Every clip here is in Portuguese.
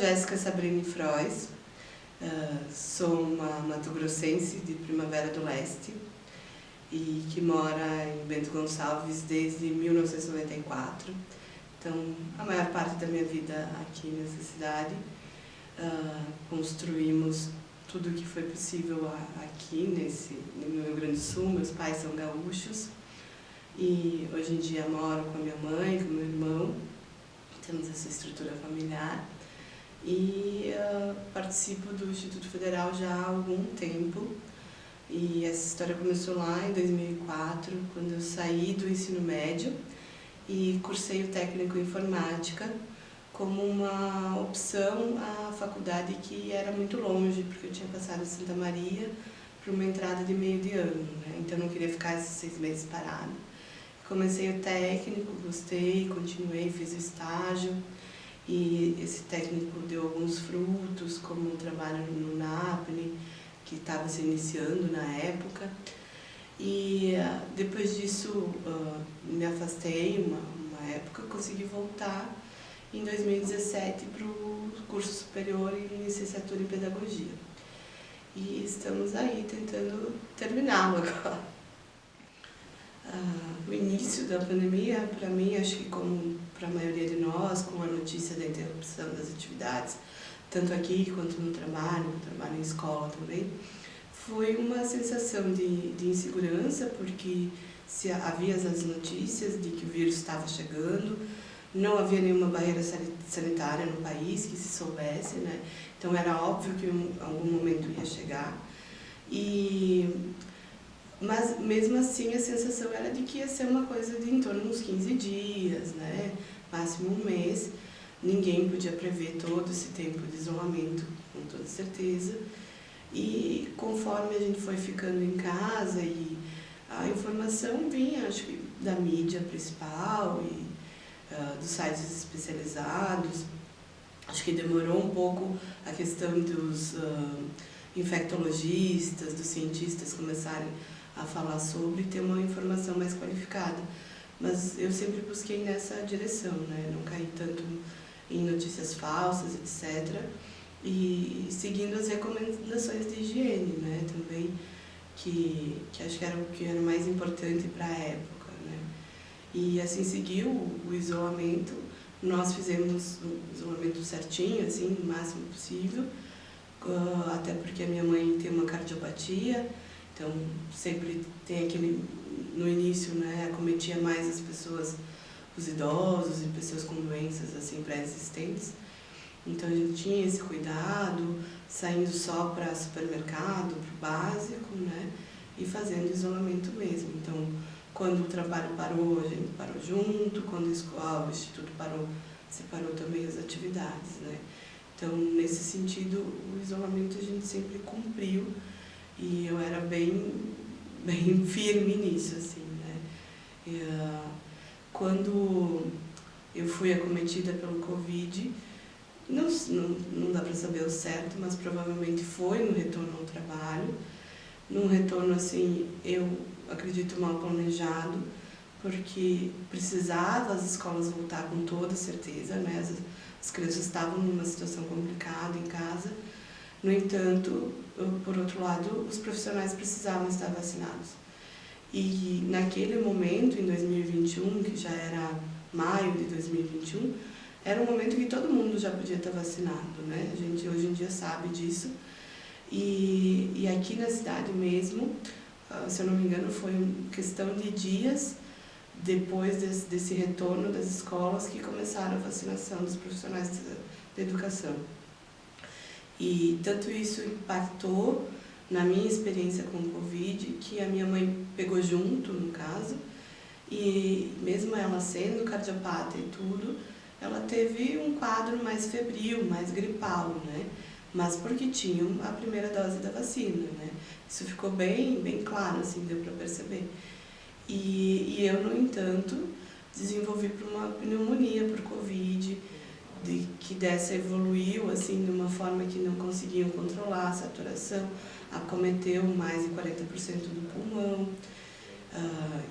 Jéssica Sabrini Frois, sou uma mato-grossense de Primavera do Leste e que mora em Bento Gonçalves desde 1994. Então, a maior parte da minha vida aqui nessa cidade. Construímos tudo o que foi possível aqui no Rio Grande do Sul. Meus pais são gaúchos e hoje em dia moro com a minha mãe, com o meu irmão. Temos essa estrutura familiar e participo do Instituto Federal já há algum tempo. E essa história começou lá em 2004, quando eu saí do ensino médio e cursei o técnico em informática como uma opção à faculdade que era muito longe, porque eu tinha passado em Santa Maria para uma entrada de meio de ano, né? Então eu não queria ficar esses 6 meses parado. Comecei o técnico, gostei, continuei, fiz o estágio e esse técnico deu alguns frutos, como o trabalho no NAPNE, que estava se iniciando na época. E depois disso me afastei uma época, consegui voltar em 2017 para o curso superior em licenciatura em pedagogia. E estamos aí tentando terminá-lo agora. O início da pandemia, para mim, acho que como para a maioria de nós, com a notícia da interrupção das atividades, tanto aqui quanto no trabalho em escola também, foi uma sensação de insegurança, porque se havia as notícias de que o vírus estava chegando, não havia nenhuma barreira sanitária no país que se soubesse, né? Então era óbvio que em algum momento ia chegar. Mas mesmo assim a sensação era de que ia ser uma coisa de em torno de uns 15 dias, né? Máximo um mês. Ninguém podia prever todo esse tempo de isolamento, com toda certeza. E conforme a gente foi ficando em casa e a informação vinha, acho que da mídia principal e dos sites especializados, acho que demorou um pouco a questão dos infectologistas, dos cientistas começarem a falar sobre, ter uma informação mais qualificada. Mas eu sempre busquei nessa direção, né? Não caí tanto em notícias falsas, etc. E seguindo as recomendações de higiene, né? Também, que acho que era o que era mais importante para a época, né? E assim seguiu o isolamento. Nós fizemos o isolamento certinho, assim, o máximo possível, até porque a minha mãe tem uma cardiopatia, então sempre tem aquele, no início, né, acometia mais as pessoas, os idosos e pessoas com doenças assim pré-existentes. Então a gente tinha esse cuidado, saindo só para supermercado, para o básico, né, e fazendo isolamento mesmo. Então, quando o trabalho parou, a gente parou junto, quando a escola, o instituto parou, separou também as atividades, né. Então, nesse sentido, o isolamento a gente sempre cumpriu e eu era bem firme nisso, assim, né. Quando eu fui acometida pelo Covid, não dá para saber o certo, mas provavelmente foi no retorno ao trabalho, num retorno, assim, eu acredito mal planejado, porque precisava as escolas voltar com toda certeza, né? As crianças estavam numa situação complicada em casa. No entanto, por outro lado, os profissionais precisavam estar vacinados. E naquele momento, em 2021, que já era maio de 2021, era um momento que todo mundo já podia estar vacinado, né? A gente hoje em dia sabe disso. E aqui na cidade mesmo, se eu não me engano, foi questão de dias depois desse retorno das escolas que começaram a vacinação dos profissionais da educação. E tanto isso impactou na minha experiência com o Covid, que a minha mãe pegou junto, no caso, e mesmo ela sendo cardiopata e tudo, ela teve um quadro mais febril, mais gripal, né? Mas porque tinha a primeira dose da vacina, né? Isso ficou bem claro, assim, deu para perceber. E eu, no entanto, desenvolvi uma pneumonia por Covid, que dessa evoluiu, assim, de uma forma que não conseguiam controlar a saturação, acometeu mais de 40% do pulmão,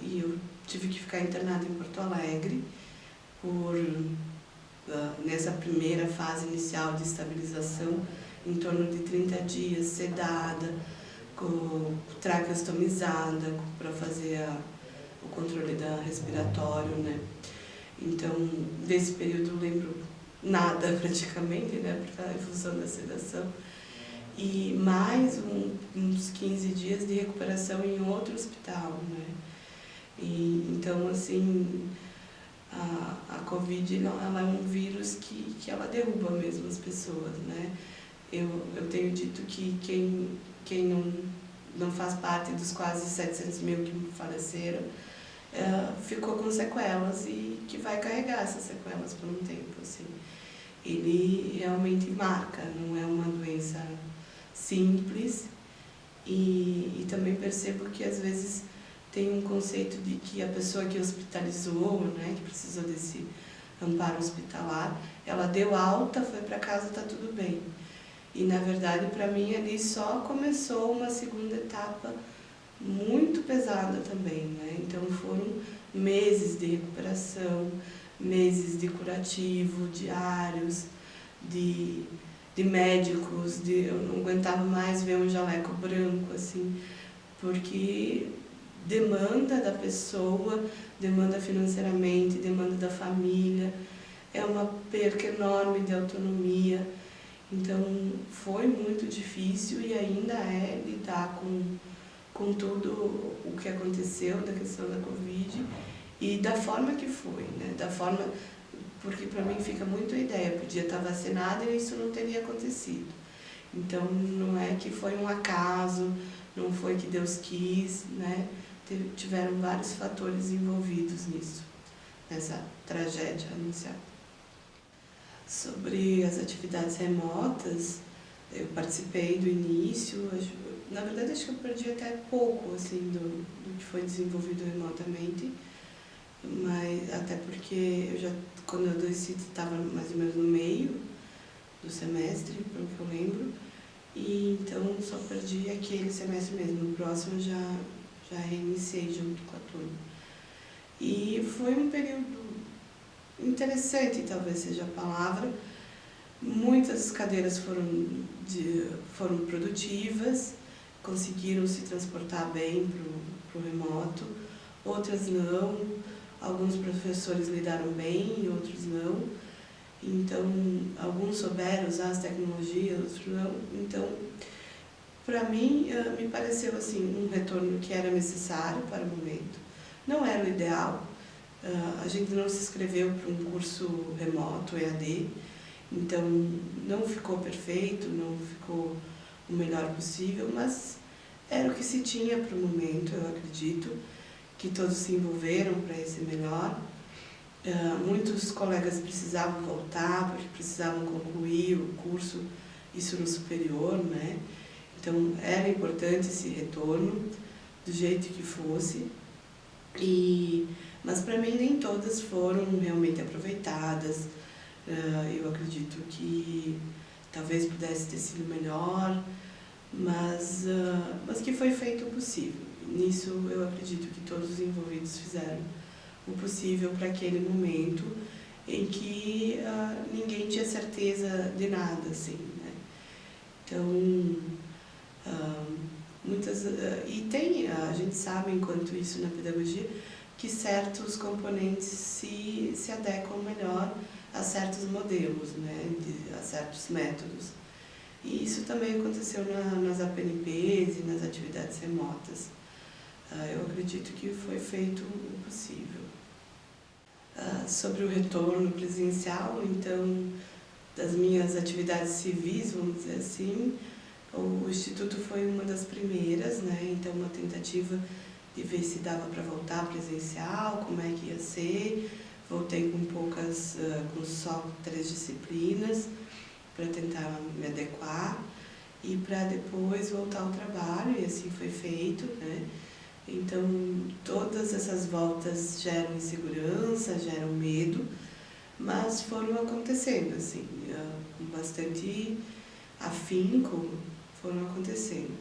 e eu tive que ficar internada em Porto Alegre por nessa primeira fase inicial de estabilização, em torno de 30 dias, sedada, com traqueostomizada, para fazer o controle respiratório, né? Então, desse período eu lembro nada praticamente, né? Porque em função da sedação. E mais uns 15 dias de recuperação em outro hospital, né? Então, assim, a Covid, ela é um vírus que ela derruba mesmo as pessoas, né? Eu tenho dito que quem não faz parte dos quase 700 mil que faleceram, ficou com sequelas e que vai carregar essas sequelas por um tempo, assim. Ele realmente marca, não é uma doença simples, e também percebo que às vezes tem um conceito de que a pessoa que hospitalizou, né, que precisou desse amparo hospitalar, ela deu alta, foi para casa, está tudo bem. E na verdade, para mim, ali só começou uma segunda etapa muito pesada também, né? Então foram meses de recuperação, meses de curativo, diários, de médicos, eu não aguentava mais ver um jaleco branco, assim, porque demanda da pessoa, demanda financeiramente, demanda da família, é uma perca enorme de autonomia. Então foi muito difícil e ainda é lidar com tudo o que aconteceu da questão da Covid e da forma que foi, né? Da forma, porque para mim fica muito a ideia, podia estar vacinada e isso não teria acontecido. Então não é que foi um acaso, não foi que Deus quis, né? Tiveram vários fatores envolvidos nisso, nessa tragédia anunciada. Sobre as atividades remotas, eu participei do início, na verdade acho que eu perdi até pouco assim, do que foi desenvolvido remotamente, mas até porque quando eu decidi estava mais ou menos no meio do semestre, pelo que eu lembro, e então só perdi aquele semestre mesmo, no próximo já reiniciei junto com a turma. E foi um período interessante, talvez seja a palavra. Muitas cadeiras foram produtivas, conseguiram se transportar bem para o remoto, outras não. Alguns professores lidaram bem e outros não. Então, alguns souberam usar as tecnologias, outros não. Então, para mim, me pareceu assim, um retorno que era necessário para o momento. Não era o ideal. A gente não se inscreveu para um curso remoto, EAD, então não ficou perfeito, não ficou o melhor possível, mas era o que se tinha para o momento, eu acredito, que todos se envolveram para esse melhor. Muitos colegas precisavam voltar, porque precisavam concluir o curso, isso no superior, né? Então era importante esse retorno, do jeito que fosse, mas para mim nem todas foram realmente aproveitadas. Eu acredito que talvez pudesse ter sido melhor, mas que foi feito o possível. Nisso eu acredito que todos os envolvidos fizeram o possível para aquele momento em que ninguém tinha certeza de nada, assim, né? Então, a gente sabe, enquanto isso na pedagogia, que certos componentes se adequam melhor a certos modelos, né, a certos métodos. E isso também aconteceu nas APNPs e nas atividades remotas. Eu acredito que foi feito o possível. Sobre o retorno presencial, então, das minhas atividades civis, vamos dizer assim, o Instituto foi uma das primeiras, né, então uma tentativa de ver se dava para voltar presencial, como é que ia ser. Voltei com só 3 disciplinas, para tentar me adequar e para depois voltar ao trabalho, e assim foi feito, né? Então, todas essas voltas geram insegurança, geram medo, mas foram acontecendo, assim, com bastante afinco, foram acontecendo.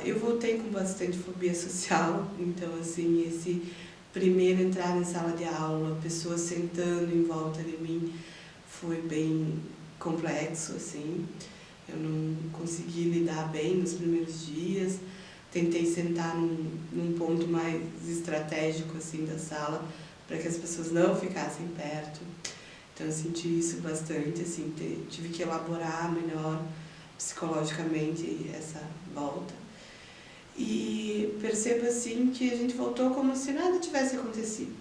Eu voltei com bastante fobia social, então, assim, esse primeiro entrar em sala de aula, pessoas sentando em volta de mim, foi bem complexo, assim. Eu não consegui lidar bem nos primeiros dias. Tentei sentar num ponto mais estratégico, assim, da sala, para que as pessoas não ficassem perto. Então eu senti isso bastante, assim, tive que elaborar melhor psicologicamente essa volta. E percebo, assim, que a gente voltou como se nada tivesse acontecido.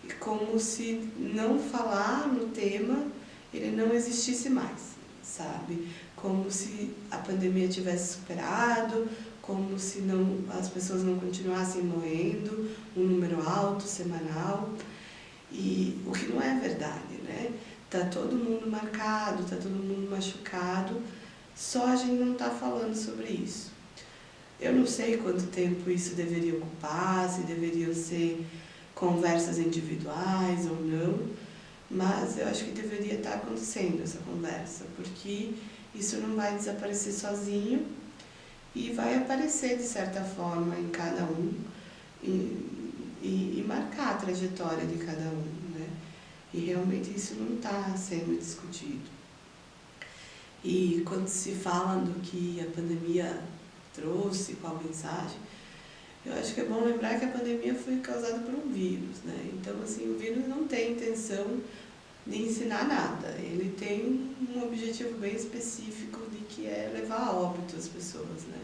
E como se não falar no tema, ele não existisse mais, sabe? Como se a pandemia tivesse superado, como se não, as pessoas não continuassem morrendo, um número alto, semanal. E o que não é verdade, né? Tá todo mundo marcado, tá todo mundo machucado, só a gente não tá falando sobre isso. Eu não sei quanto tempo isso deveria ocupar, se deveriam ser conversas individuais ou não, mas eu acho que deveria estar acontecendo essa conversa, porque isso não vai desaparecer sozinho e vai aparecer de certa forma em cada um e marcar a trajetória de cada um, né? E realmente isso não está sendo discutido. E quando se fala do que a pandemia trouxe, qual mensagem, eu acho que é bom lembrar que a pandemia foi causada por um vírus, né? Então, assim, o vírus não tem intenção de ensinar nada. Ele tem um objetivo bem específico de que é levar a óbito as pessoas, né?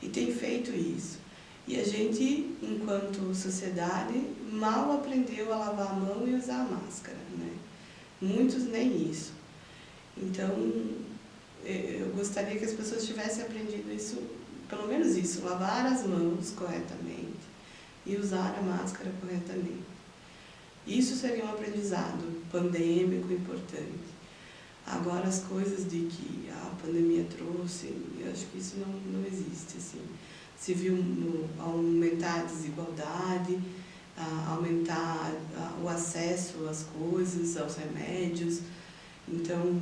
E tem feito isso. E a gente, enquanto sociedade, mal aprendeu a lavar a mão e usar a máscara, né? Muitos nem isso. Então, eu gostaria que as pessoas tivessem aprendido isso, pelo menos isso, lavar as mãos corretamente e usar a máscara corretamente. Isso seria um aprendizado pandêmico importante. Agora, as coisas de que a pandemia trouxe, eu acho que isso não existe, assim. Se viu aumentar a desigualdade, aumentar o acesso às coisas, aos remédios. Então,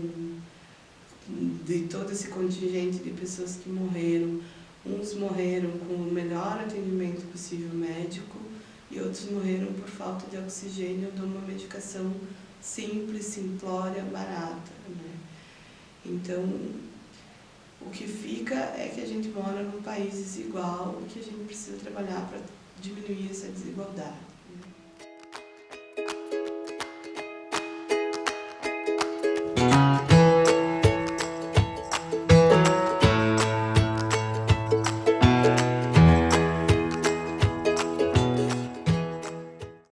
de todo esse contingente de pessoas que morreram, uns morreram com o melhor atendimento possível médico e outros morreram por falta de oxigênio de uma medicação simples, simplória, barata, né? Então, o que fica é que a gente mora num país desigual e que a gente precisa trabalhar para diminuir essa desigualdade.